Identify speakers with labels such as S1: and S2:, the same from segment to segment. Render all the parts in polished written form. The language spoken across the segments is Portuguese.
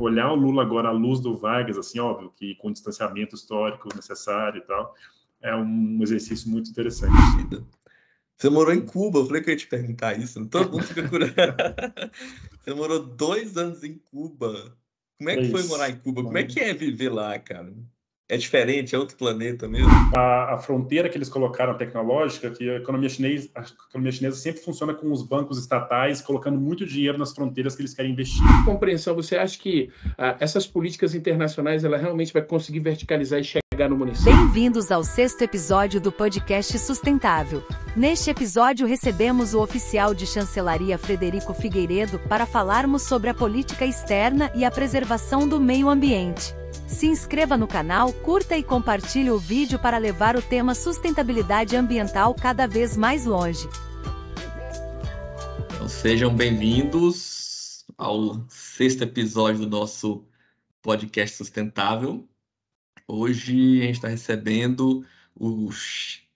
S1: olhar o Lula agora à luz do Vargas, assim, óbvio, que com distanciamento histórico necessário e tal, é um exercício muito interessante.
S2: Você morou em Cuba, eu falei que eu ia te perguntar isso, todo mundo fica curioso. Você morou 2 anos em Cuba. Como é que foi morar em Cuba? Como é que é viver lá, cara? É diferente, é outro planeta mesmo?
S1: A fronteira que eles colocaram tecnológica, que a economia chinesa sempre funciona com os bancos estatais colocando muito dinheiro nas fronteiras que eles querem investir.
S3: Compreensão, você acha que essas políticas internacionais ela realmente vai conseguir verticalizar e chegar no município?
S4: Bem-vindos ao 6º episódio do podcast Sustentável. Neste episódio recebemos o oficial de chancelaria Frederico Figueiredo para falarmos sobre a política externa e a preservação do meio ambiente. Se inscreva no canal, curta e compartilhe o vídeo para levar o tema sustentabilidade ambiental cada vez mais longe.
S2: Então, sejam bem-vindos ao 6º episódio do nosso podcast Sustentável. Hoje a gente está recebendo o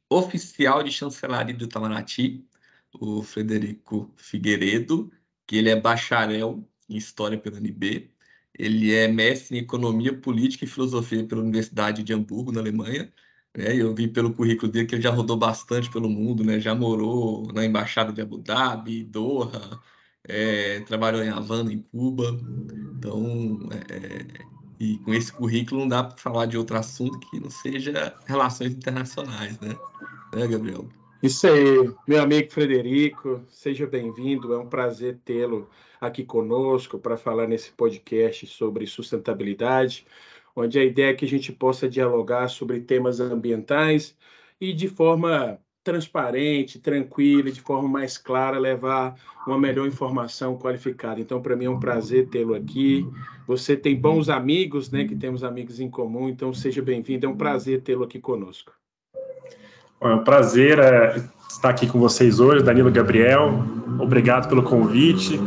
S2: oficial de chancelaria do Itamaraty, o Frederico Figueiredo, que ele é bacharel em História pela UNB. Ele é mestre em Economia, Política e Filosofia pela Universidade de Hamburgo, na Alemanha. Eu vi pelo currículo dele que ele já rodou bastante pelo mundo, né? Já morou na Embaixada de Abu Dhabi, Doha, trabalhou em Havana, em Cuba. Então, e com esse currículo não dá para falar de outro assunto que não seja relações internacionais, né? Né, Gabriel?
S3: Isso aí, meu amigo Frederico, seja bem-vindo, é um prazer tê-lo aqui conosco para falar nesse podcast sobre sustentabilidade, onde a ideia é que a gente possa dialogar sobre temas ambientais e de forma transparente, tranquila, de forma mais clara, levar uma melhor informação qualificada. Então, para mim é um prazer tê-lo aqui. Você tem bons amigos, né, que temos amigos em comum, então seja bem-vindo, é um prazer tê-lo aqui conosco.
S1: É um prazer estar aqui com vocês hoje, Danilo e Gabriel. Obrigado pelo convite.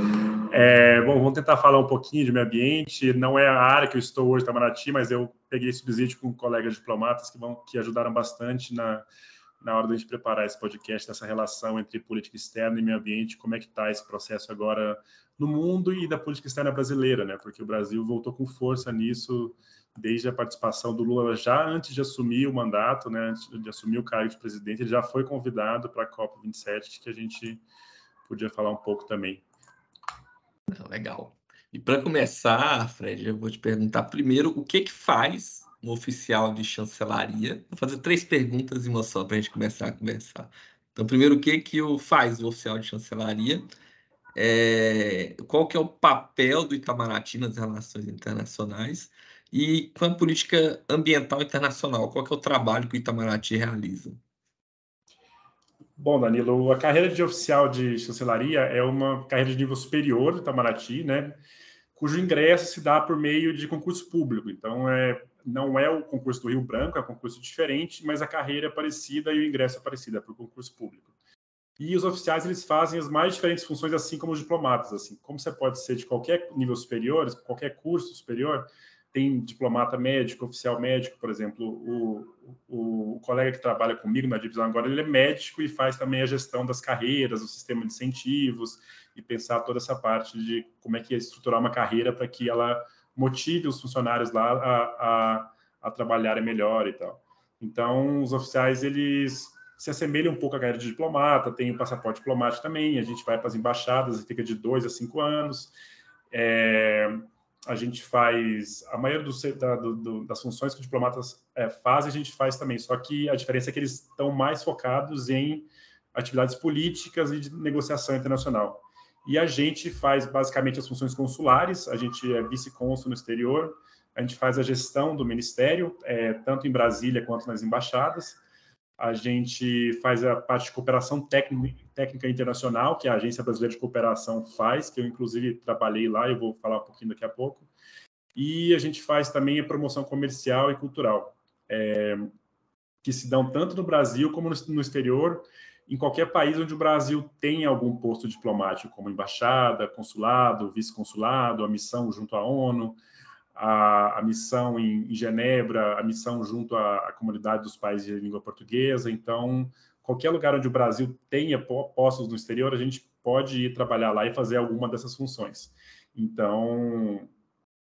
S1: Bom, vamos tentar falar um pouquinho de meio ambiente. Não é a área que eu estou hoje, Itamaraty, mas eu peguei subsídio com colegas diplomatas que ajudaram bastante na hora de a gente preparar esse podcast, dessa relação entre política externa e meio ambiente, como é que está esse processo agora no mundo e da política externa brasileira, né? Porque o Brasil voltou com força nisso desde a participação do Lula, já antes de assumir o mandato, né, antes de assumir o cargo de presidente, ele já foi convidado para a COP27, que a gente podia falar um pouco também.
S2: Legal. E para começar, Fred, eu vou te perguntar primeiro o que faz um oficial de chancelaria. Vou fazer 3 perguntas em uma só para a gente começar a conversar. Então, primeiro, o que faz o oficial de chancelaria? Qual que é o papel do Itamaraty nas relações internacionais? E com a política ambiental internacional, qual que é o trabalho que o Itamaraty realiza?
S1: Bom, Danilo, a carreira de oficial de chancelaria é uma carreira de nível superior do Itamaraty, né, cujo ingresso se dá por meio de concurso público. Então, não é o concurso do Rio Branco, é um concurso diferente, mas a carreira é parecida e o ingresso é parecido, é por concurso público. E os oficiais, eles fazem as mais diferentes funções, assim como os diplomatas. Assim, como você pode ser de qualquer nível superior, qualquer curso superior, tem diplomata médico, oficial médico, por exemplo. O colega que trabalha comigo na divisão agora, ele é médico e faz também a gestão das carreiras, o sistema de incentivos e pensar toda essa parte de como é que é estruturar uma carreira para que ela motive os funcionários lá a trabalharem melhor e tal. Então, os oficiais, eles se assemelha um pouco à carreira de diplomata, tem o passaporte diplomático também, a gente vai para as embaixadas e fica de 2 a 5 anos. A gente faz a maioria das funções que os diplomatas fazem, a gente faz também, só que a diferença é que eles estão mais focados em atividades políticas e de negociação internacional. E a gente faz basicamente as funções consulares, a gente é vice-cônsul no exterior, a gente faz a gestão do ministério, tanto em Brasília quanto nas embaixadas. A gente faz a parte de cooperação técnica internacional, que a Agência Brasileira de Cooperação faz, que eu, inclusive, trabalhei lá, eu vou falar um pouquinho daqui a pouco. E a gente faz também a promoção comercial e cultural, que se dão tanto no Brasil como no exterior, em qualquer país onde o Brasil tem algum posto diplomático, como embaixada, consulado, vice-consulado, a missão junto à ONU, a missão em Genebra, a missão junto à comunidade dos países de língua portuguesa. Então, qualquer lugar onde o Brasil tenha postos no exterior, a gente pode ir trabalhar lá e fazer alguma dessas funções. Então,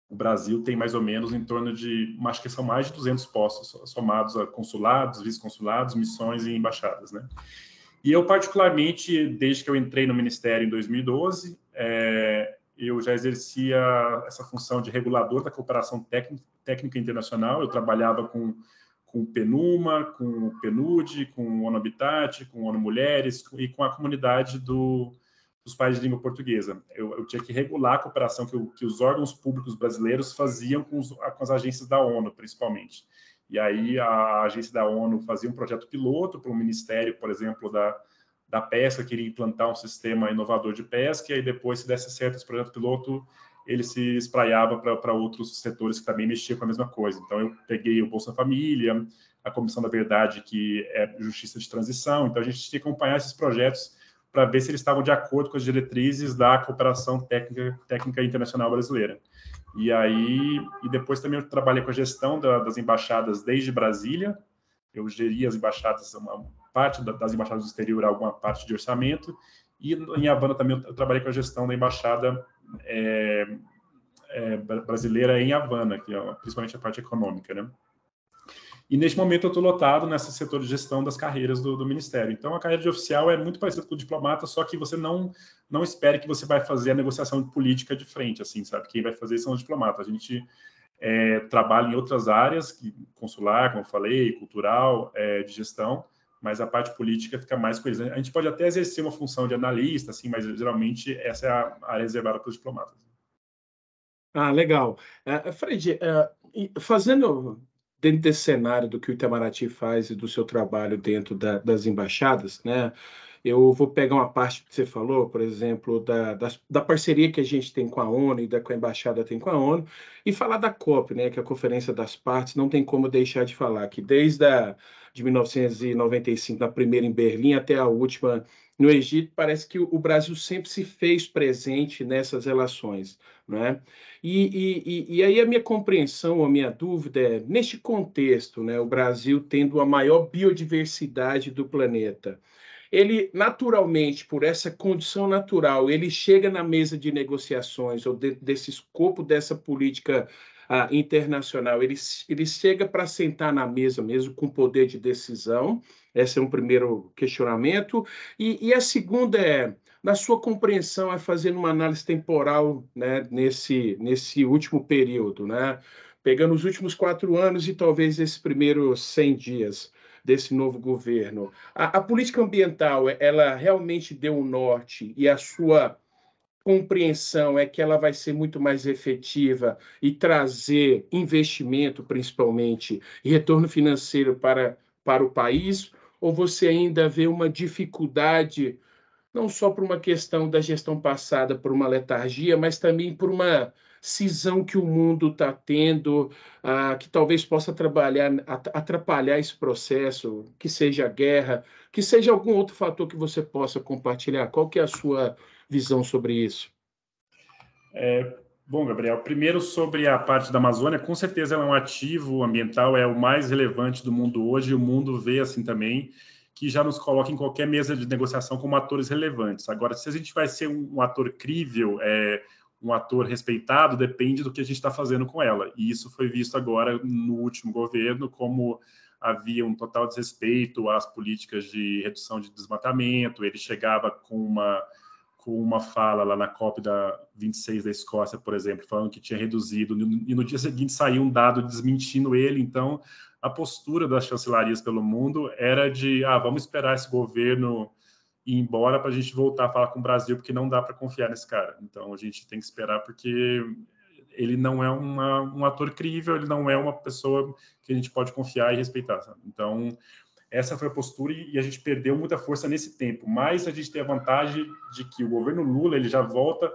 S1: o Brasil tem mais ou menos em torno de, acho que são mais de 200 postos somados a consulados, vice-consulados, missões e embaixadas, né? E eu, particularmente, desde que eu entrei no Ministério em 2012, eu já exercia essa função de regulador da cooperação técnica internacional. Eu trabalhava com o PNUMA, com o PNUD, com o ONU Habitat, com o ONU Mulheres e com a comunidade dos países de língua portuguesa. Eu tinha que regular a cooperação que os órgãos públicos brasileiros faziam com as agências da ONU, principalmente. E aí a agência da ONU fazia um projeto piloto para o Ministério, por exemplo, da Pesca, queria implantar um sistema inovador de pesca, e aí depois, se desse certo esse projeto piloto, ele se espraiava para outros setores que também mexiam com a mesma coisa. Então, eu peguei o Bolsa Família, a Comissão da Verdade, que é Justiça de Transição. Então, a gente tinha que acompanhar esses projetos para ver se eles estavam de acordo com as diretrizes da cooperação técnica internacional brasileira. E depois também eu trabalhei com a gestão das embaixadas desde Brasília. Eu geria as embaixadas, uma parte das embaixadas do exterior, alguma parte de orçamento, e em Havana também eu trabalhei com a gestão da embaixada brasileira em Havana, que é principalmente a parte econômica, né? E neste momento eu estou lotado nesse setor de gestão das carreiras do Ministério. Então a carreira de oficial é muito parecida com o diplomata, só que você não espere que você vai fazer a negociação política de frente, assim, sabe? Quem vai fazer são os diplomatas. A gente trabalha em outras áreas, consular, como eu falei, cultural, de gestão, mas a parte política fica mais com eles. A gente pode até exercer uma função de analista, assim, mas geralmente essa é a área reservada para os diplomatas.
S3: Ah, legal. Fred, fazendo dentro desse cenário do que o Itamaraty faz e do seu trabalho dentro das embaixadas, né? Eu vou pegar uma parte que você falou, por exemplo, da parceria que a gente tem com a ONU e que a embaixada tem com a ONU, e falar da COP, né, que é a Conferência das Partes. Não tem como deixar de falar que desde de 1995, na primeira em Berlim, até a última no Egito, parece que o Brasil sempre se fez presente nessas relações, né? E aí a minha compreensão, a minha dúvida é, neste contexto, né, o Brasil tendo a maior biodiversidade do planeta, ele naturalmente, por essa condição natural, ele chega na mesa de negociações ou desse escopo dessa política internacional, ele chega para sentar na mesa mesmo com poder de decisão. Esse é um primeiro questionamento. E a segunda é, na sua compreensão, fazendo uma análise temporal, né, nesse último período, né, pegando os últimos 4 anos e talvez esses primeiros 100 dias desse novo governo. A política ambiental, ela realmente deu um norte e a sua compreensão é que ela vai ser muito mais efetiva e trazer investimento, principalmente, e retorno financeiro para o país? Ou você ainda vê uma dificuldade, não só por uma questão da gestão passada, por uma letargia, mas também por uma cisão que o mundo está tendo, que talvez possa atrapalhar esse processo, que seja a guerra, que seja algum outro fator que você possa compartilhar? Qual que é a sua visão sobre isso?
S1: Bom, Gabriel, primeiro sobre a parte da Amazônia, com certeza ela é um ativo ambiental, é o mais relevante do mundo hoje, e o mundo vê assim também, que já nos coloca em qualquer mesa de negociação como atores relevantes. Agora, se a gente vai ser um ator crível, um ator respeitado, depende do que a gente está fazendo com ela. E isso foi visto agora no último governo, como havia um total desrespeito às políticas de redução de desmatamento. Ele chegava com uma fala lá na COP da 26 da Escócia, por exemplo, falando que tinha reduzido, e no dia seguinte saiu um dado desmentindo ele. Então, a postura das chancelarias pelo mundo era de, vamos esperar esse governo ir embora para a gente voltar a falar com o Brasil, porque não dá para confiar nesse cara. Então, a gente tem que esperar, porque ele não é um ator crível, ele não é uma pessoa que a gente pode confiar e respeitar, sabe? Então, essa foi a postura, e a gente perdeu muita força nesse tempo. Mas a gente tem a vantagem de que o governo Lula ele já volta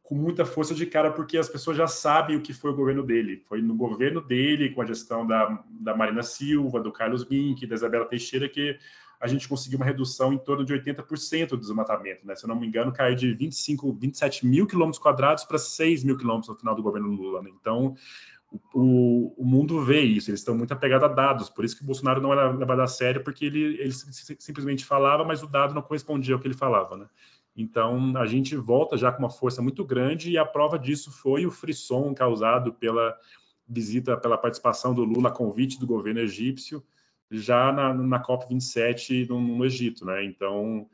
S1: com muita força de cara, porque as pessoas já sabem o que foi o governo dele. Foi no governo dele, com a gestão da Marina Silva, do Carlos Mink, da Isabela Teixeira, que a gente conseguiu uma redução em torno de 80% do desmatamento, né? Se eu não me engano, caiu de 27 mil quilômetros quadrados para 6 mil quilômetros no final do governo Lula, né? Então, o mundo vê isso, eles estão muito apegados a dados, por isso que o Bolsonaro não era levado a sério, porque ele simplesmente falava, mas o dado não correspondia ao que ele falava, né? Então, a gente volta já com uma força muito grande, e a prova disso foi o frisson causado pela visita, pela participação do Lula a convite do governo egípcio, já na COP27 no Egito, né? Então,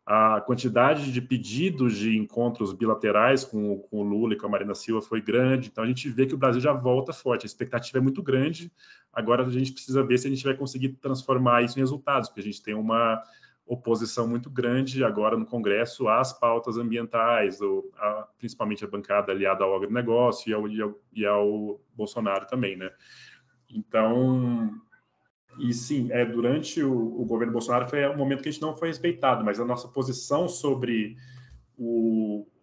S1: a quantidade de pedidos de encontros bilaterais com o Lula e com a Marina Silva foi grande. Então, a gente vê que o Brasil já volta forte. A expectativa é muito grande. Agora, a gente precisa ver se a gente vai conseguir transformar isso em resultados, porque a gente tem uma oposição muito grande agora no Congresso às pautas ambientais, principalmente a bancada aliada ao agronegócio e ao Bolsonaro também, né? Então, e sim, durante o governo Bolsonaro foi um momento que a gente não foi respeitado, mas a nossa posição sobre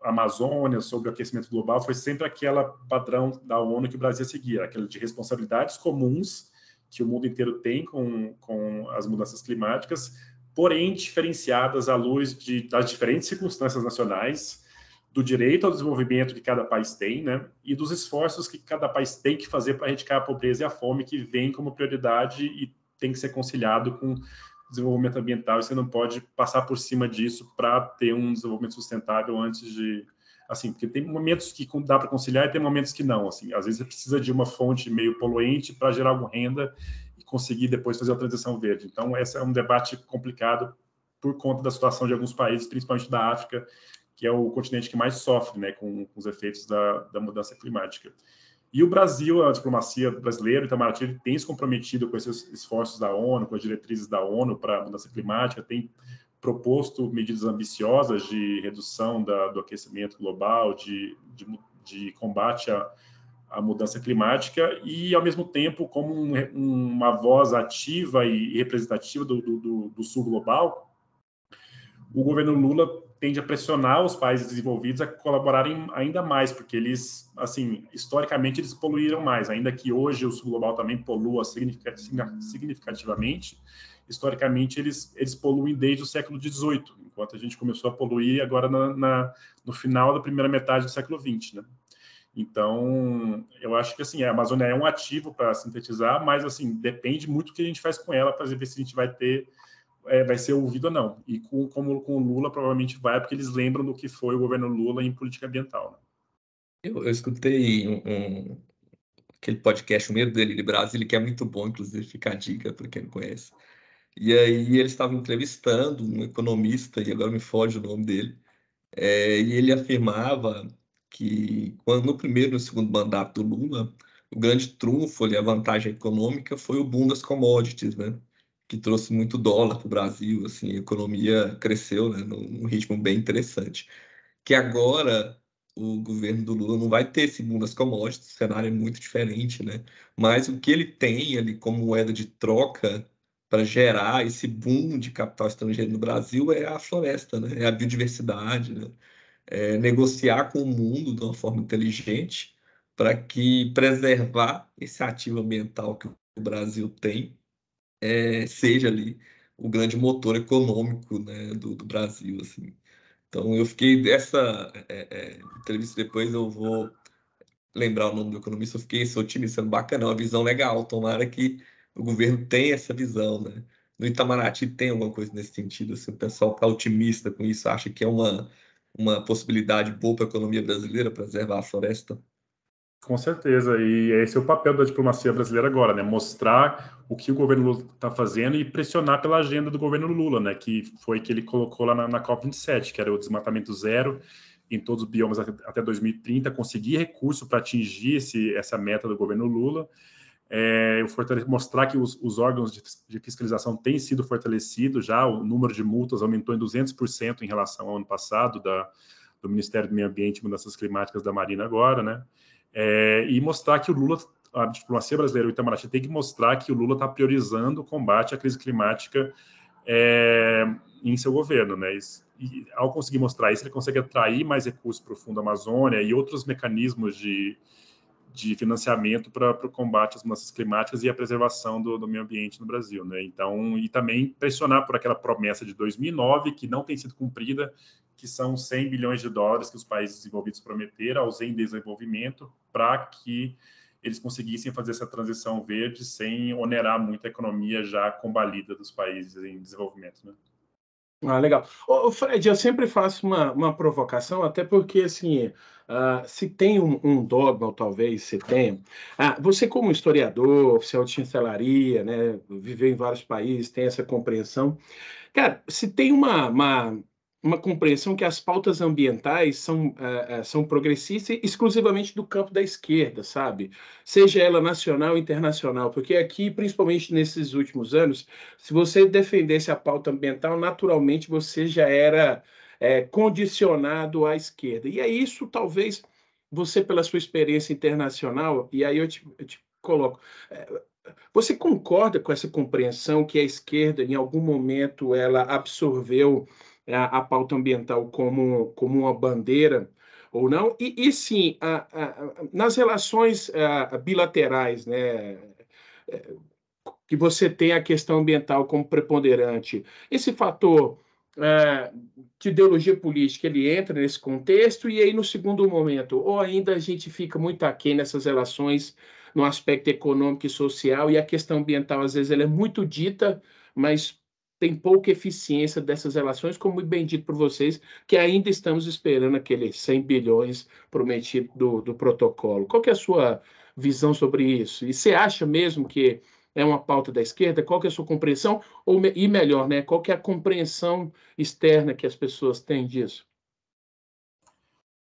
S1: a Amazônia, sobre o aquecimento global, foi sempre aquela padrão da ONU que o Brasil seguia, aquela de responsabilidades comuns que o mundo inteiro tem com as mudanças climáticas, porém diferenciadas à luz das diferentes circunstâncias nacionais, do direito ao desenvolvimento que cada país tem, né, e dos esforços que cada país tem que fazer para erradicar a pobreza e a fome, que vem como prioridade e tem que ser conciliado com desenvolvimento ambiental, e você não pode passar por cima disso para ter um desenvolvimento sustentável antes de... Assim, porque tem momentos que dá para conciliar e tem momentos que não. Assim, às vezes você precisa de uma fonte meio poluente para gerar alguma renda e conseguir depois fazer a transição verde. Então, esse é um debate complicado por conta da situação de alguns países, principalmente da África, que é o continente que mais sofre, né, com os efeitos da mudança climática. E o Brasil, a diplomacia brasileira, o Itamaraty, tem se comprometido com esses esforços da ONU, com as diretrizes da ONU para a mudança climática, tem proposto medidas ambiciosas de redução do aquecimento global, de combate à mudança climática, e, ao mesmo tempo, como uma voz ativa e representativa do sul global, o governo Lula tende a pressionar os países desenvolvidos a colaborarem ainda mais, porque eles, assim, historicamente, eles poluíram mais, ainda que hoje o sul global também polua significativamente. Historicamente, eles poluem desde o século XVIII, enquanto a gente começou a poluir agora no final da primeira metade do século XX, né? Então, eu acho que, assim, a Amazônia é um ativo para sintetizar, mas, assim, depende muito do que a gente faz com ela para ver se a gente vai ser ouvido ou não. E como com o Lula, provavelmente vai, porque eles lembram do que foi o governo Lula em política ambiental, né?
S2: Eu escutei aquele podcast, o Medo dele de Brasília, que é muito bom, inclusive, fica a dica para quem não conhece. E aí eles estavam entrevistando um economista, e agora me foge o nome dele, e ele afirmava que no primeiro e no segundo mandato do Lula, o grande trunfo ali, a vantagem econômica foi o boom das commodities, né? Que trouxe muito dólar para o Brasil, assim, a economia cresceu, né, num ritmo bem interessante. Que agora o governo do Lula não vai ter esse boom das commodities, o cenário é muito diferente, né? Mas o que ele tem ali como moeda de troca para gerar esse boom de capital estrangeiro no Brasil é a floresta, né? É a biodiversidade, né? É negociar com o mundo de uma forma inteligente para que preservar esse ativo ambiental que o Brasil tem seja ali o grande motor econômico, né, do Brasil, assim. Então, eu fiquei dessa entrevista, depois eu vou lembrar o nome do economista, eu fiquei otimista, bacana, é uma visão legal, tomara que o governo tenha essa visão, né? No Itamaraty tem alguma coisa nesse sentido, assim, o pessoal está otimista com isso, acha que é uma possibilidade boa para a economia brasileira preservar a floresta?
S1: Com certeza, e esse é o papel da diplomacia brasileira agora, né? Mostrar o que o governo Lula está fazendo e pressionar pela agenda do governo Lula, né? Que foi que ele colocou lá na COP27, que era o desmatamento zero em todos os biomas até 2030, conseguir recurso para atingir essa meta do governo Lula, mostrar que os órgãos de fiscalização têm sido fortalecidos já, o número de multas aumentou em 200% em relação ao ano passado, do Ministério do Meio Ambiente e Mudanças Climáticas da Marina agora, né? E mostrar que o Lula, a diplomacia brasileira, o Itamaraty, tem que mostrar que o Lula está priorizando o combate à crise climática em seu governo, né? E ao conseguir mostrar isso, ele consegue atrair mais recursos para o Fundo Amazônia e outros mecanismos de financiamento para o combate às mudanças climáticas e a preservação do meio ambiente no Brasil, né? Então, e também pressionar por aquela promessa de 2009 que não tem sido cumprida, que são 100 bilhões de dólares que os países desenvolvidos prometeram aos em desenvolvimento para que eles conseguissem fazer essa transição verde sem onerar muito a economia já combalida dos países em desenvolvimento, né?
S3: Legal. Fred, eu sempre faço uma provocação, até porque, assim, se tem um dogma, ou talvez se tenha, você como historiador, oficial de chancelaria, né, viveu em vários países, tem essa compreensão. Cara, se tem uma compreensão que as pautas ambientais são progressistas exclusivamente do campo da esquerda, sabe? Seja ela nacional ou internacional, porque aqui, principalmente nesses últimos anos, se você defendesse a pauta ambiental, naturalmente você já era condicionado à esquerda. E é isso, talvez, você, pela sua experiência internacional, e aí eu te coloco. é, Você concorda com essa compreensão que a esquerda, em algum momento, ela absorveu a pauta ambiental como uma bandeira ou não? E sim, nas relações bilaterais, né, que você tem a questão ambiental como preponderante, esse fator é, de ideologia política, ele entra nesse contexto, e aí no segundo momento, ou ainda a gente fica muito aquém nessas relações no aspecto econômico e social, e a questão ambiental, às vezes, ela é muito dita, mas tem pouca eficiência dessas relações, como muito bem dito por vocês, que ainda estamos esperando aqueles 100 bilhões prometido do protocolo. Qual que é a sua visão sobre isso? E você acha mesmo que é uma pauta da esquerda? Qual que é a sua compreensão? E melhor, né? Qual que é a compreensão externa que as pessoas têm disso?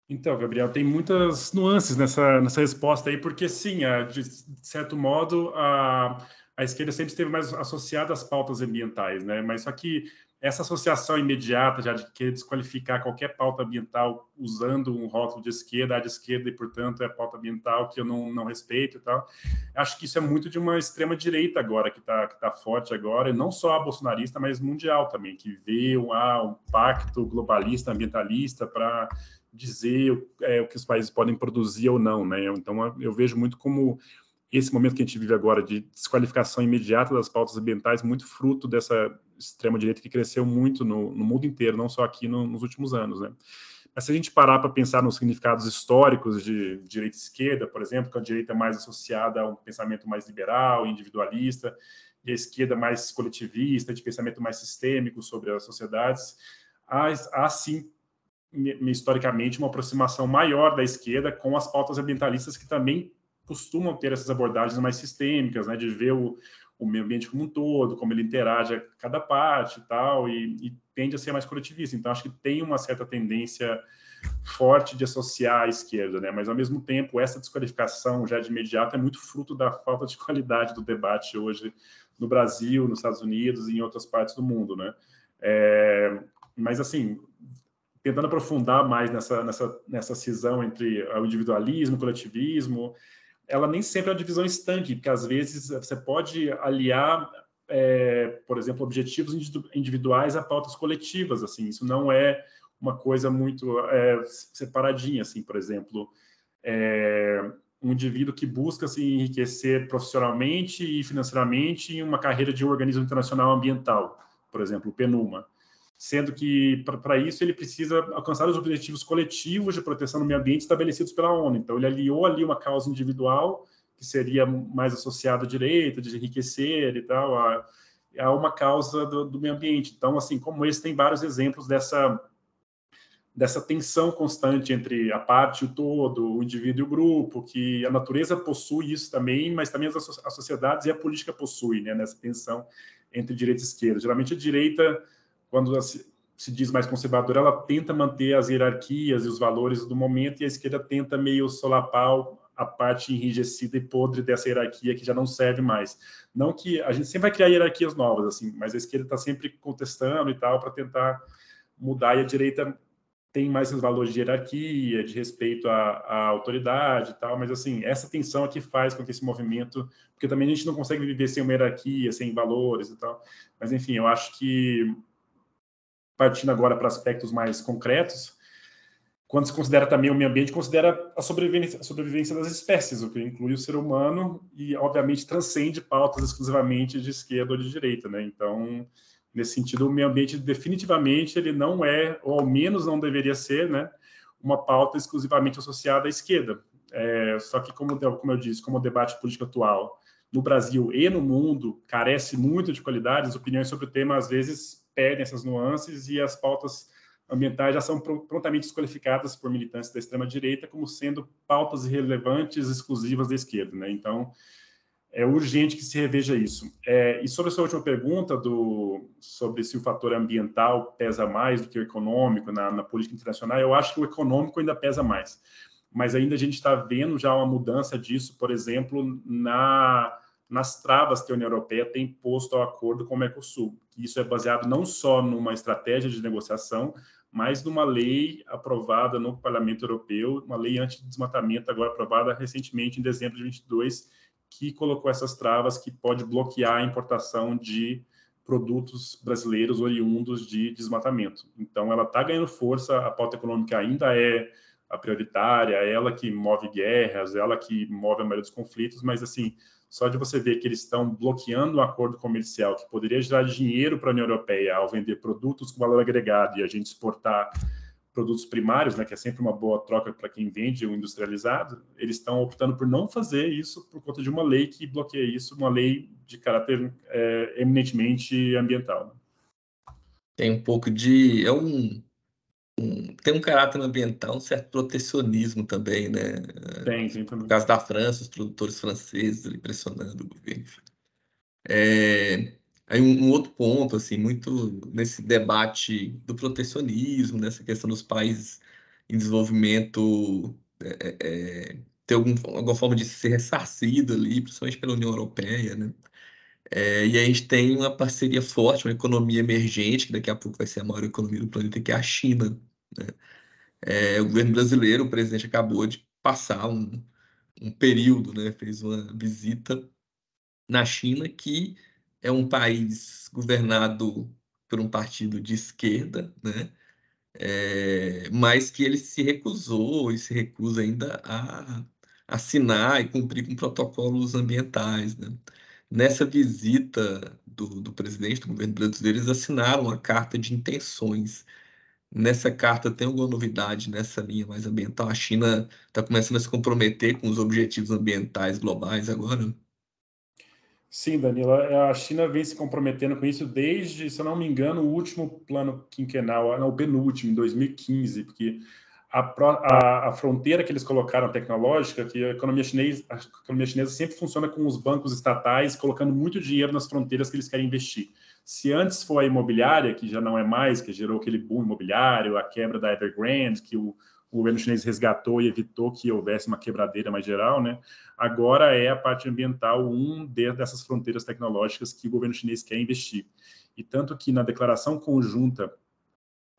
S1: Então, Gabriel, tem muitas nuances nessa resposta aí, porque sim, de certo modo, a esquerda sempre esteve mais associada às pautas ambientais, né? Mas só que essa associação imediata já de querer desqualificar qualquer pauta ambiental usando um rótulo de esquerda, e, portanto, é pauta ambiental que eu não respeito e tal. Acho que isso é muito de uma extrema-direita agora, que tá forte agora, e não só a bolsonarista, mas mundial também, que vê um pacto globalista, ambientalista para dizer o que os países podem produzir ou não, né? Então, eu vejo muito como esse momento que a gente vive agora de desqualificação imediata das pautas ambientais, muito fruto dessa extrema-direita que cresceu muito no mundo inteiro, não só aqui nos últimos anos, né? Mas se a gente parar para pensar nos significados históricos de direita e esquerda, por exemplo, que a direita é mais associada a um pensamento mais liberal, individualista, e a esquerda mais coletivista, de pensamento mais sistêmico sobre as sociedades, há sim historicamente, uma aproximação maior da esquerda com as pautas ambientalistas que também costumam ter essas abordagens mais sistêmicas, né, de ver o meio ambiente como um todo, como ele interage a cada parte e tal, e tende a ser mais coletivista. Então, acho que tem uma certa tendência forte de associar à esquerda, né? Mas, ao mesmo tempo, essa desqualificação já de imediato é muito fruto da falta de qualidade do debate hoje no Brasil, nos Estados Unidos e em outras partes do mundo, né? Mas, assim, tentando aprofundar mais nessa cisão entre o individualismo e o coletivismo, ela nem sempre é uma divisão estanque, porque às vezes você pode aliar, por exemplo, objetivos individuais a pautas coletivas, assim, isso não é uma coisa muito separadinha, assim, por exemplo, um indivíduo que busca se enriquecer profissionalmente e financeiramente em uma carreira de um organismo internacional ambiental, por exemplo, o PNUMA, sendo que, para isso, ele precisa alcançar os objetivos coletivos de proteção do meio ambiente estabelecidos pela ONU. Então, ele aliou ali uma causa individual, que seria mais associada à direita, de enriquecer e tal, a uma causa do meio ambiente. Então, assim, como esse, tem vários exemplos dessa tensão constante entre a parte e o todo, o indivíduo e o grupo, que a natureza possui isso também, mas também as sociedades e a política possuem, né, nessa tensão entre direita e esquerda. Geralmente a direita, quando se diz mais conservadora, ela tenta manter as hierarquias e os valores do momento, e a esquerda tenta meio solapar a parte enrijecida e podre dessa hierarquia que já não serve mais. Não que a gente sempre vai criar hierarquias novas, assim, mas a esquerda está sempre contestando e tal para tentar mudar, e a direita tem mais os valores de hierarquia, de respeito à autoridade e tal, mas, assim, essa tensão é que faz com que esse movimento... Porque também a gente não consegue viver sem uma hierarquia, sem valores e tal. Mas, enfim, eu acho que, partindo agora para aspectos mais concretos, quando se considera também o meio ambiente, considera a sobrevivência das espécies, o que inclui o ser humano e, obviamente, transcende pautas exclusivamente de esquerda ou de direita, né? Então, nesse sentido, o meio ambiente definitivamente ele não é, ou ao menos não deveria ser, né, uma pauta exclusivamente associada à esquerda. Só que, como eu disse, como o debate político atual no Brasil e no mundo carece muito de qualidade, as opiniões sobre o tema, às vezes, perdem essas nuances e as pautas ambientais já são prontamente desqualificadas por militantes da extrema-direita como sendo pautas irrelevantes, exclusivas da esquerda, né? Então, é urgente que se reveja isso. E sobre a sua última pergunta, sobre se o fator ambiental pesa mais do que o econômico na política internacional, eu acho que o econômico ainda pesa mais. Mas ainda a gente está vendo já uma mudança disso, por exemplo, nas travas que a União Europeia tem posto ao acordo com o Mercosul. Isso é baseado não só numa estratégia de negociação, mas numa lei aprovada no Parlamento Europeu, uma lei anti-desmatamento, agora aprovada recentemente, em dezembro de 2022, que colocou essas travas que pode bloquear a importação de produtos brasileiros oriundos de desmatamento. Então, ela está ganhando força, a pauta econômica ainda é a prioritária, é ela que move guerras, é ela que move a maioria dos conflitos, mas, assim, só de você ver que eles estão bloqueando um acordo comercial que poderia gerar dinheiro para a União Europeia ao vender produtos com valor agregado e a gente exportar produtos primários, né, que é sempre uma boa troca para quem vende o industrializado, eles estão optando por não fazer isso por conta de uma lei que bloqueia isso, uma lei de caráter eminentemente ambiental.
S2: Tem um pouco de... tem um caráter ambiental, um certo protecionismo também, né?
S1: Tem também.
S2: No caso da França, os produtores franceses ali pressionando o governo, enfim. Aí um outro ponto, assim, muito nesse debate do protecionismo, nessa questão dos países em desenvolvimento ter alguma forma de ser ressarcido ali, principalmente pela União Europeia, né? E a gente tem uma parceria forte, uma economia emergente, que daqui a pouco vai ser a maior economia do planeta, que é a China, né? O governo brasileiro, o presidente acabou de passar um período, né? Fez uma visita na China, que é um país governado por um partido de esquerda, né? Mas que ele se recusou e se recusa ainda a assinar e cumprir com protocolos ambientais, né? Nessa visita do presidente do governo brasileiro, eles assinaram uma carta de intenções. Nessa carta tem alguma novidade nessa linha mais ambiental? A China está começando a se comprometer com os objetivos ambientais globais agora?
S1: Sim, Danila, a China vem se comprometendo com isso desde, se eu não me engano, o último plano quinquenal, não, o penúltimo, em 2015, porque a fronteira que eles colocaram tecnológica, que a economia chinesa sempre funciona com os bancos estatais colocando muito dinheiro nas fronteiras que eles querem investir. Se antes foi a imobiliária, que já não é mais, que gerou aquele boom imobiliário, a quebra da Evergrande, que o governo chinês resgatou e evitou que houvesse uma quebradeira mais geral, né? Agora é a parte ambiental dessas fronteiras tecnológicas que o governo chinês quer investir. E tanto que na declaração conjunta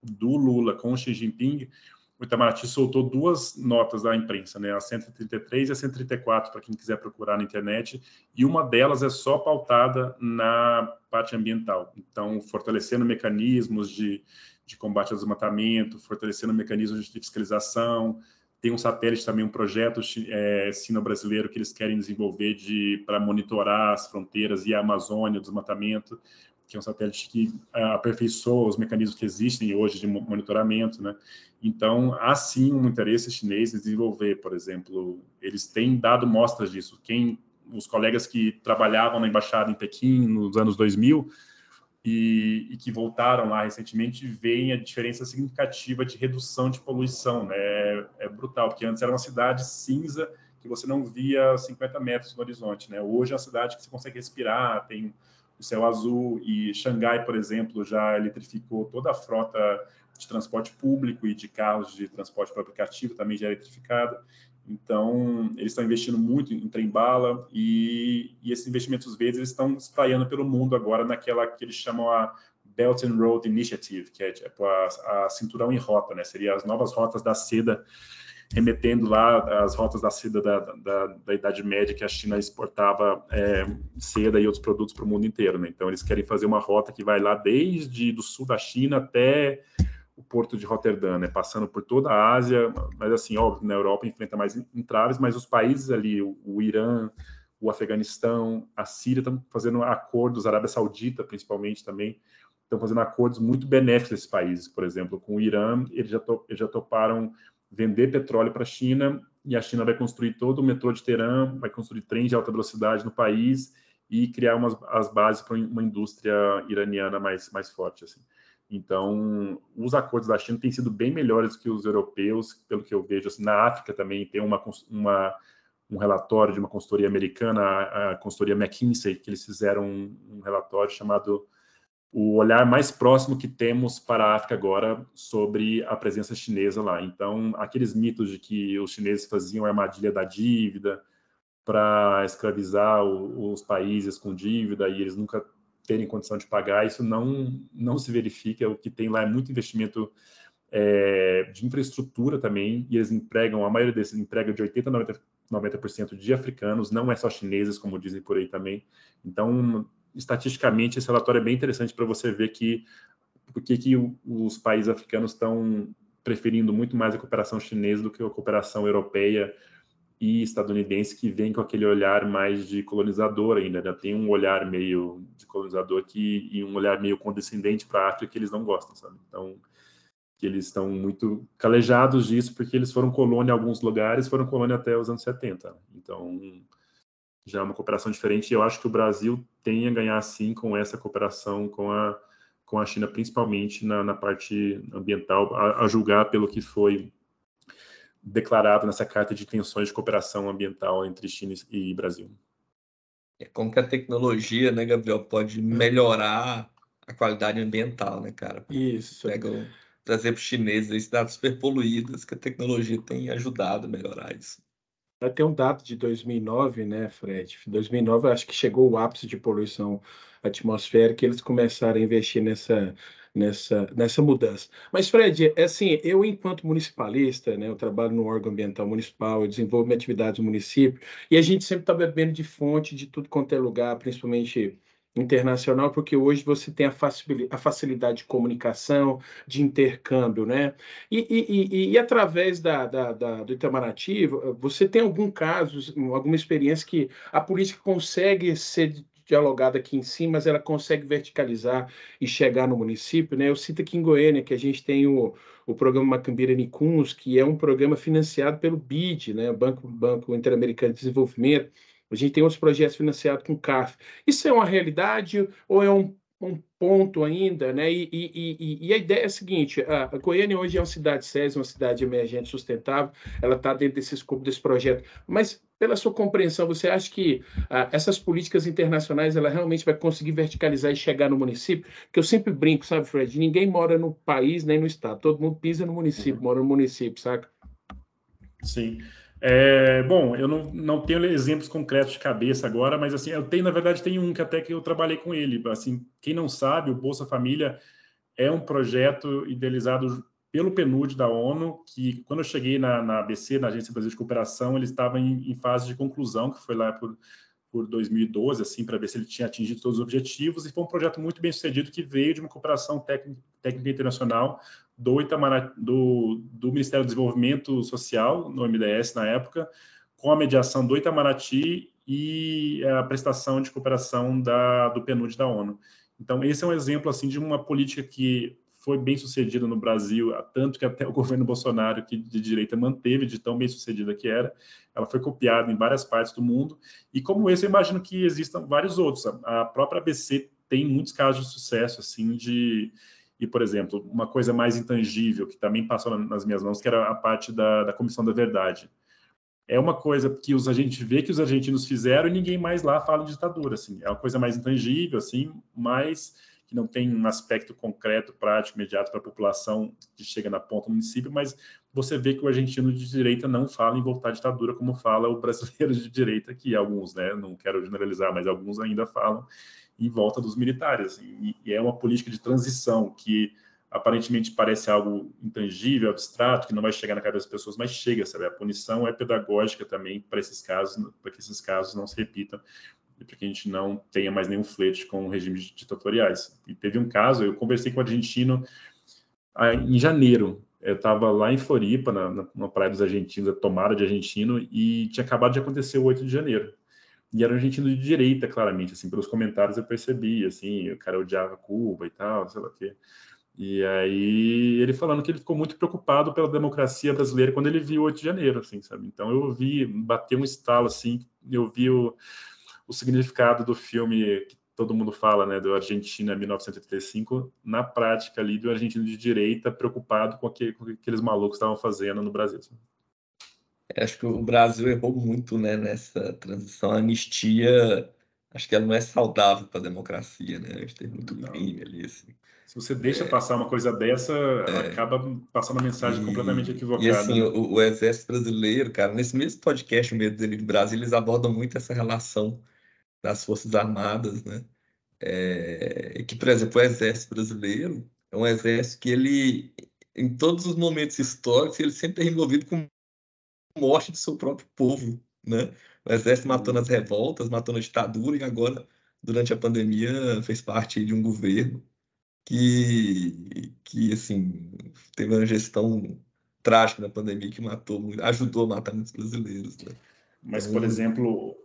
S1: do Lula com o Xi Jinping, o Itamaraty soltou duas notas da imprensa, né, a 133 e a 134, para quem quiser procurar na internet, e uma delas é só pautada na parte ambiental. Então, fortalecendo mecanismos de combate ao desmatamento, fortalecendo mecanismos de fiscalização. Tem um satélite também, um projeto sino-brasileiro que eles querem desenvolver para monitorar as fronteiras e a Amazônia, o desmatamento, que é um satélite que aperfeiçoa os mecanismos que existem hoje de monitoramento, né? Então, há sim um interesse chinês em desenvolver, por exemplo, eles têm dado mostras disso. Os colegas que trabalhavam na embaixada em Pequim nos anos 2000 e que voltaram lá recentemente veem a diferença significativa de redução de poluição, né? É brutal, porque antes era uma cidade cinza que você não via 50 metros no horizonte, né? Hoje é uma cidade que você consegue respirar, tem o céu azul, e Xangai, por exemplo, já eletrificou toda a frota de transporte público e de carros de transporte por aplicativo, também já é eletrificada. Então, eles estão investindo muito em trem-bala e esses investimentos verdes eles estão espraiando pelo mundo agora naquela que eles chamam a Belt and Road Initiative, que é tipo a cinturão em rota, né? Seria as novas rotas da seda, remetendo lá as rotas da seda da Idade Média, que a China exportava seda e outros produtos para o mundo inteiro, né? Então, eles querem fazer uma rota que vai lá desde do sul da China até o porto de Roterdã, né? Passando por toda a Ásia, mas assim, óbvio, na Europa enfrenta mais entraves, mas os países ali, o Irã, o Afeganistão, a Síria estão fazendo acordos, a Arábia Saudita principalmente também, estão fazendo acordos muito benéficos desses países. Por exemplo, com o Irã, eles já toparam vender petróleo para a China, e a China vai construir todo o metrô de Teherã, vai construir trens de alta velocidade no país, e criar as bases para uma indústria iraniana mais forte, assim. Então, os acordos da China têm sido bem melhores que os europeus, pelo que eu vejo. Assim, na África também tem um relatório de uma consultoria americana, a consultoria McKinsey, que eles fizeram um relatório chamado O Olhar Mais Próximo que Temos para a África Agora sobre a presença chinesa lá. Então, aqueles mitos de que os chineses faziam a armadilha da dívida para escravizar os países com dívida e eles nunca terem condição de pagar, isso não se verifica. O que tem lá é muito investimento de infraestrutura também, e eles empregam, a maioria desses emprega de 80% a 90% de africanos, não é só chineses, como dizem por aí também. Então, estatisticamente, esse relatório é bem interessante para você ver por que os países africanos estão preferindo muito mais a cooperação chinesa do que a cooperação europeia e estadunidense, que vem com aquele olhar mais de colonizador ainda, né? Tem um olhar meio de colonizador e um olhar meio condescendente para a África que eles não gostam, sabe? Então, que eles estão muito calejados disso, porque eles foram colônia em alguns lugares, foram colônia até os anos 70. Então, já é uma cooperação diferente, e eu acho que o Brasil tem a ganhar, sim, com essa cooperação com a China, principalmente na parte ambiental, a julgar pelo que foi declarado nessa carta de intenções de cooperação ambiental entre China e Brasil.
S2: Como que a tecnologia, né, Gabriel, pode melhorar a qualidade ambiental, né, cara?
S3: Isso.
S2: Trazer para os chineses aí cidades super poluídas, que a tecnologia tem ajudado a melhorar isso.
S3: Vai ter um dado de 2009, né, Fred? 2009, eu acho que chegou o ápice de poluição atmosférica, eles começaram a investir nessa mudança. Mas, Fred, assim, eu, enquanto municipalista, né, eu trabalho no órgão ambiental municipal, eu desenvolvo minha atividade no município, e a gente sempre está bebendo de fonte de tudo quanto é lugar, principalmente internacional, porque hoje você tem a facilidade de comunicação, de intercâmbio, né? E através do Itamaraty, você tem algum caso, alguma experiência que a política consegue ser dialogada aqui em cima, mas ela consegue verticalizar e chegar no município, né? Eu cito aqui em Goiânia que a gente tem o programa Macambira Nicuns, que é um programa financiado pelo BID, né? Banco Interamericano de Desenvolvimento. A gente tem outros projetos financiados com o CAF. Isso é uma realidade ou é um ponto ainda, né? E a ideia é a seguinte: a Goiânia hoje é uma cidade SESI, uma cidade emergente sustentável, ela está dentro desse escopo desse projeto, mas pela sua compreensão, você acha que essas políticas internacionais ela realmente vai conseguir verticalizar e chegar no município? Porque eu sempre brinco, sabe, Fred? Ninguém mora no país nem no estado, todo mundo pisa no município, mora no município, saca?
S1: Sim. Bom, eu não tenho exemplos concretos de cabeça agora, mas assim, na verdade, tem um que até que eu trabalhei com ele. Assim, quem não sabe, o Bolsa Família é um projeto idealizado pelo PNUD da ONU, que quando eu cheguei na ABC, na Agência Brasileira de Cooperação, ele estava em fase de conclusão, que foi lá por 2012, assim, para ver se ele tinha atingido todos os objetivos, e foi um projeto muito bem sucedido que veio de uma cooperação técnica internacional do Ministério do Desenvolvimento Social, no MDS na época, com a mediação do Itamaraty e a prestação de cooperação do PNUD da ONU. Então, esse é um exemplo assim, de uma política que foi bem sucedida no Brasil, tanto que até o governo Bolsonaro, que de direita manteve, de tão bem sucedida que era, ela foi copiada em várias partes do mundo, e como esse, eu imagino que existam vários outros. A própria ABC tem muitos casos de sucesso, assim, e, por exemplo, uma coisa mais intangível, que também passou nas minhas mãos, que era a parte da Comissão da Verdade. É uma coisa que a gente vê que os argentinos fizeram e ninguém mais lá fala de ditadura, assim. É uma coisa mais intangível, assim, mas que não tem um aspecto concreto, prático, imediato para a população que chega na ponta do município, mas você vê que o argentino de direita não fala em voltar à ditadura como fala o brasileiro de direita, que alguns, né, não quero generalizar, mas alguns ainda falam em volta dos militares. Assim, e é uma política de transição que aparentemente parece algo intangível, abstrato, que não vai chegar na cabeça das pessoas, mas chega, sabe? A punição é pedagógica também para esses casos, para que esses casos não se repitam e para que a gente não tenha mais nenhum flerte com regimes ditatoriais. E teve um caso, eu conversei com um argentino em janeiro. Eu estava lá em Floripa, na Praia dos Argentinos, a tomada de argentino, e tinha acabado de acontecer o 8 de janeiro. E era um argentino de direita, claramente, assim, pelos comentários eu percebi, assim, o cara odiava Cuba e tal, sei lá o quê. E aí ele falando que ele ficou muito preocupado pela democracia brasileira quando ele viu o 8 de janeiro, assim, sabe? Então eu bateu um estalo, assim, eu vi o significado do filme que todo mundo fala, né, do Argentina 1985, na prática ali do argentino de direita preocupado com o que aqueles malucos estavam fazendo no Brasil.
S2: Acho que o Brasil errou muito, né, nessa transição. A anistia, acho que ela não é saudável para a democracia, né? A gente tem muito crime ali, assim.
S1: Se você deixa passar uma coisa dessa, acaba passando uma mensagem completamente equivocada.
S2: assim,
S1: né?
S2: o Exército Brasileiro, cara, nesse mesmo podcast, o Medo dele de Brasília, eles abordam muito essa relação das Forças Armadas, né? Que, por exemplo, o Exército Brasileiro é um exército que ele, em todos os momentos históricos, ele sempre é envolvido com morte do seu próprio povo, né? O exército matou nas revoltas, matou na ditadura e agora, durante a pandemia, fez parte de um governo que assim, teve uma gestão trágica na pandemia que ajudou a matar muitos brasileiros, né?
S1: Mas,
S2: Então,
S1: por exemplo,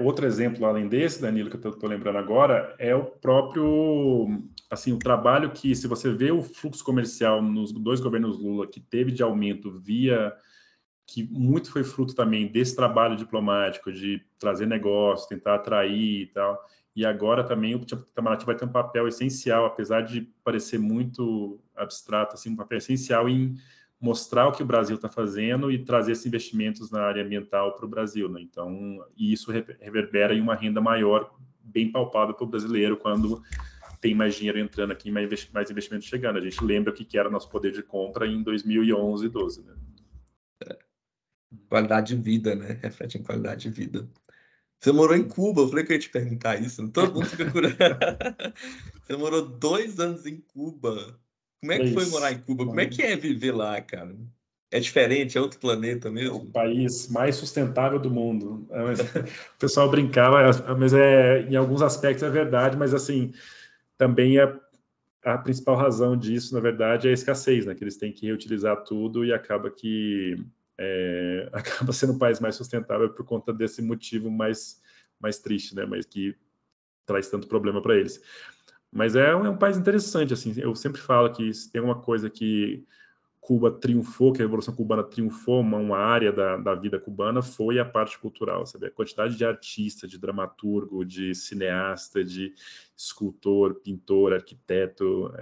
S1: outro exemplo além desse, Danilo, que eu estou lembrando agora, é o próprio, assim, o trabalho que, se você vê o fluxo comercial nos 2 governos Lula que teve de aumento que muito foi fruto também desse trabalho diplomático, de trazer negócios, tentar atrair e tal. E agora também o Itamaraty vai ter um papel essencial, apesar de parecer muito abstrato, assim, um papel essencial em mostrar o que o Brasil está fazendo e trazer esses investimentos na área ambiental para o Brasil, né? Então, e isso reverbera em uma renda maior, bem palpável para o brasileiro quando tem mais dinheiro entrando aqui, mais investimento chegando. A gente lembra o que era nosso poder de compra em 2011 e 12, né?
S2: qualidade de vida, né? Reflete em qualidade de vida. Você morou em Cuba, eu falei que eu ia te perguntar isso. Todo mundo fica curioso. Você morou 2 anos em Cuba. Como é que foi morar em Cuba? Como é que é viver lá, cara? É diferente? É outro planeta
S1: É o
S2: mesmo?
S1: país mais sustentável do mundo. O pessoal brincava, mas em alguns aspectos é verdade, mas assim, também a principal razão disso, na verdade, é a escassez, né? Que eles têm que reutilizar tudo e acaba que acaba sendo o país mais sustentável por conta desse motivo mais triste, né? Mas que traz tanto problema para eles. Mas é um país interessante, assim. Eu sempre falo que se tem uma coisa que Cuba triunfou, que a Revolução Cubana triunfou, uma área da vida cubana, foi a parte cultural, sabe? A quantidade de artista, de dramaturgo, de cineasta, de escultor, pintor, arquiteto,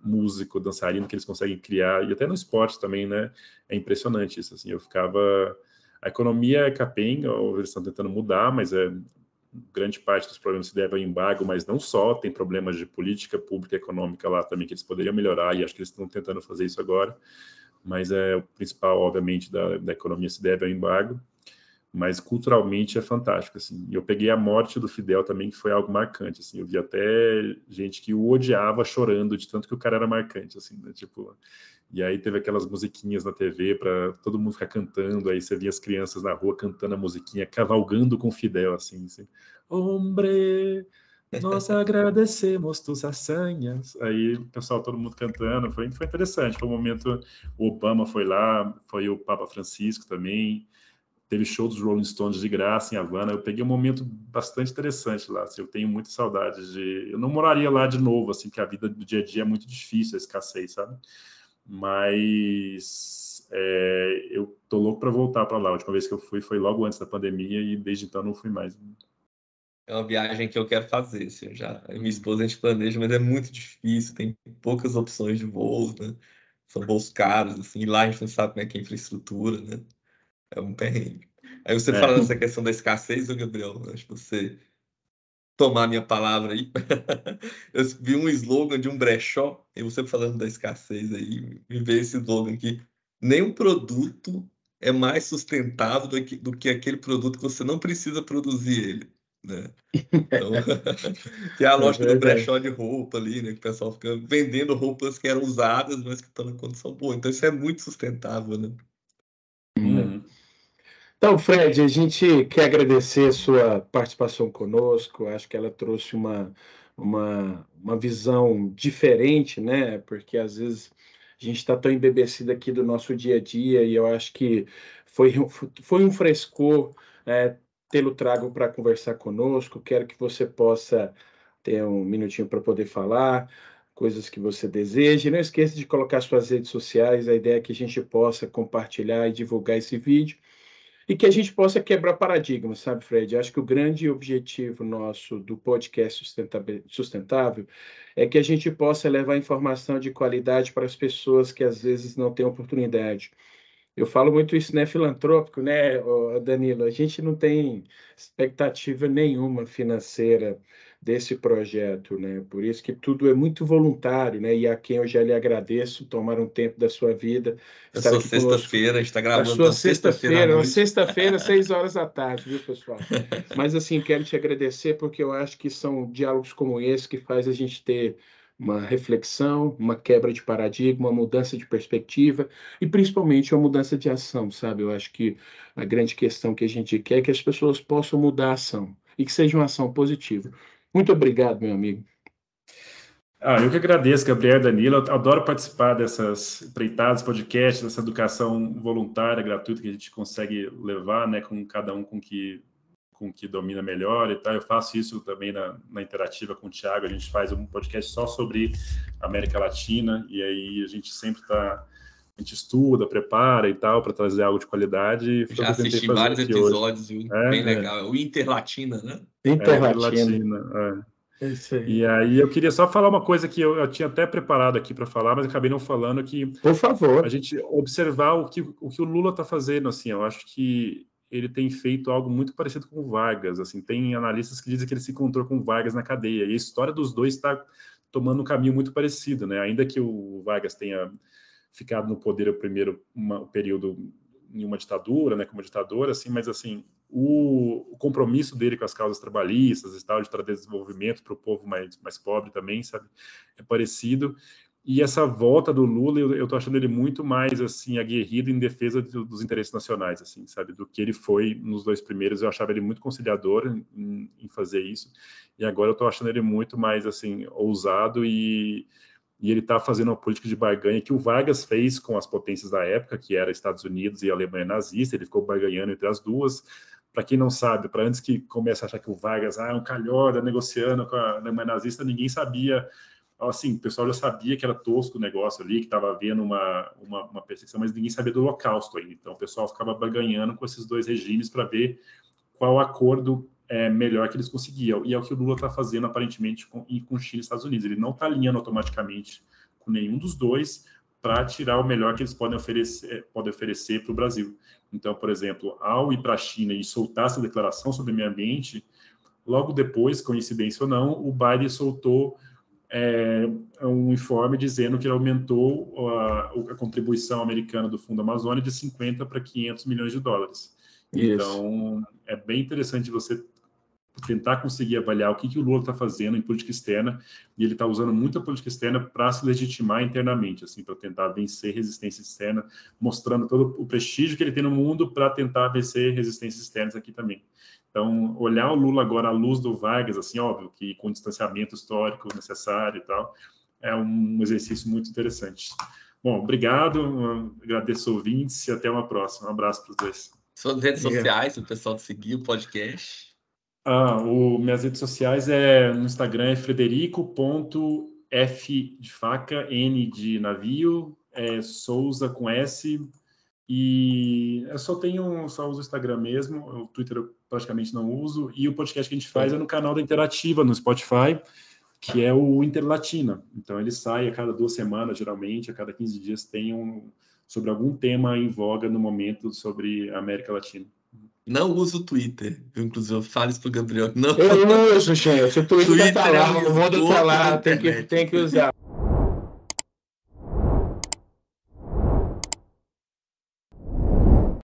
S1: músico, dançarino que eles conseguem criar, e até no esporte também, né? É impressionante isso, assim. Eu ficava... A economia é capenga, eles estão tentando mudar, mas grande parte dos problemas se deve ao embargo, mas não só, tem problemas de política pública e econômica lá também que eles poderiam melhorar, e acho que eles estão tentando fazer isso agora, mas o principal, obviamente, da economia se deve ao embargo, mas culturalmente é fantástico, assim. E eu peguei a morte do Fidel também, que foi algo marcante, assim. Eu vi até gente que o odiava chorando de tanto que o cara era marcante, assim, né? Tipo... E aí teve aquelas musiquinhas na TV para todo mundo ficar cantando, aí você via as crianças na rua cantando a musiquinha, cavalgando com Fidel, assim. Hombre, nós agradecemos tus hazañas. Aí o pessoal, todo mundo cantando, foi interessante. Foi um momento, o Obama foi lá, foi o Papa Francisco também, teve show dos Rolling Stones de graça em Havana. Eu peguei um momento bastante interessante lá. Assim, eu tenho muita saudade de... Eu não moraria lá de novo, assim, porque a vida do dia a dia é muito difícil, a escassez, sabe? Mas eu tô louco para voltar para lá. A última vez que eu fui foi logo antes da pandemia e desde então não fui mais.
S2: É uma viagem que eu quero fazer, assim, minha esposa a gente planeja, mas é muito difícil, tem poucas opções de voos, né? São voos caros, assim, e lá a gente não sabe como é que é a infraestrutura, né? É um perrengue. Aí você fala dessa questão da escassez, ô Gabriel, acho que você tomar minha palavra aí. Eu vi um slogan de um brechó, e você falando da escassez aí, me veio esse slogan aqui. Nenhum produto é mais sustentável do que aquele produto que você não precisa produzir ele, né? Então, que é a lógica do brechó de roupa ali, né? Que o pessoal fica vendendo roupas que eram usadas, mas que estão na condição boa. Então, isso é muito sustentável, né?
S3: Então, Fred, a gente quer agradecer a sua participação conosco. Acho que ela trouxe uma visão diferente, né? Porque às vezes a gente está tão embebecido aqui do nosso dia a dia e eu acho que foi um frescor tê-lo trago para conversar conosco. Quero que você possa ter um minutinho para poder falar coisas que você deseja. Não esqueça de colocar suas redes sociais. A ideia é que a gente possa compartilhar e divulgar esse vídeo. e que a gente possa quebrar paradigmas, sabe, Fred? Acho que o grande objetivo nosso do podcast sustentável é que a gente possa levar informação de qualidade para as pessoas que às vezes não têm oportunidade. Eu falo muito isso, né, filantrópico, né, Danilo? A gente não tem expectativa nenhuma financeira desse projeto, né? Por isso que tudo é muito voluntário, né? E a quem eu já lhe agradeço tomar um tempo da sua vida,
S2: É
S3: estar
S2: sua
S3: aqui conosco.
S2: sexta-feira, a gente está
S3: A
S2: gravando
S3: sua
S2: na sexta-feira à
S3: sexta-feira,
S2: noite.
S3: 6 horas da tarde, viu, pessoal? Mas assim, quero te agradecer porque eu acho que são diálogos como esse que faz a gente ter uma reflexão, uma quebra de paradigma, uma mudança de perspectiva e principalmente uma mudança de ação, sabe? Eu acho que a grande questão que a gente quer é que as pessoas possam mudar a ação e que seja uma ação positiva. Muito obrigado, meu amigo.
S1: Eu que agradeço, Gabriel e Danilo. Eu adoro participar dessas empreitadas, podcasts, dessa educação voluntária, gratuita que a gente consegue levar, né, com cada um com que domina melhor e tal. Eu faço isso também na Interativa com o Thiago. A gente faz um podcast só sobre América Latina e aí a gente sempre a gente estuda, prepara e tal para trazer algo de qualidade.
S2: Já assisti vários episódios, viu? Bem legal. O Interlatina, né?
S3: Interlatina.
S1: É isso aí. E aí eu queria só falar uma coisa que eu tinha até preparado aqui para falar, mas acabei não falando, que
S3: por favor,
S1: a gente observar o que o Lula está fazendo, assim, eu acho que ele tem feito algo muito parecido com o Vargas, assim, tem analistas que dizem que ele se encontrou com o Vargas na cadeia, e a história dos dois está tomando um caminho muito parecido, né? Ainda que o Vargas tenha ficado no poder o primeiro período em uma ditadura, né, como ditador, assim, mas assim, o compromisso dele com as causas trabalhistas e tal, de trazer desenvolvimento para o povo mais pobre também, sabe, é parecido. E essa volta do Lula, eu tô achando ele muito mais, assim, aguerrido em defesa dos interesses nacionais, assim, sabe, do que ele foi nos dois primeiros. Eu achava ele muito conciliador em fazer isso, e agora eu tô achando ele muito mais, assim, ousado e ele está fazendo uma política de barganha que o Vargas fez com as potências da época, que era Estados Unidos e a Alemanha nazista. Ele ficou barganhando entre as duas. Para quem não sabe, para antes que comece a achar que o Vargas é um calhorda negociando com a Alemanha nazista, ninguém sabia. Assim, o pessoal já sabia que era tosco o negócio ali, que estava havendo uma perseguição, mas ninguém sabia do Holocausto ainda. Então o pessoal ficava barganhando com esses dois regimes para ver qual acordo melhor que eles conseguiam. E é o que o Lula está fazendo, aparentemente, com China e Estados Unidos. Ele não está alinhando automaticamente com nenhum dos dois para tirar o melhor que eles podem oferecer para o Brasil. Então, por exemplo, ao ir para a China e soltar essa declaração sobre o meio ambiente, logo depois, coincidência ou não, o Biden soltou um informe dizendo que ele aumentou a contribuição americana do Fundo Amazônia de 50 para 500 milhões de dólares. Então, é bem interessante você tentar conseguir avaliar o que o Lula está fazendo em política externa, e ele está usando muito a política externa para se legitimar internamente, assim, para tentar vencer resistência externa, mostrando todo o prestígio que ele tem no mundo para tentar vencer resistências externas aqui também. Então, olhar o Lula agora à luz do Vargas, assim, óbvio, que com distanciamento histórico necessário e tal, é um exercício muito interessante. Bom, obrigado, agradeço os ouvintes e até uma próxima. Um abraço para os dois.
S2: Suas redes sociais, o pessoal seguir o podcast.
S1: Minhas redes sociais no Instagram é frederico.f de faca, N de navio, Souza com S, e eu só uso o Instagram mesmo, o Twitter eu praticamente não uso, e o podcast que a gente faz é no canal da Interativa, no Spotify, que é o Interlatina. Então ele sai a cada 2 semanas, geralmente, a cada 15 dias tem sobre algum tema em voga no momento sobre a América Latina.
S2: Não uso o Twitter. Inclusive, eu falo isso pro Gabriel.
S3: Não. Eu uso, gente. O Twitter tá lá, o mundo tá lá, tem que usar.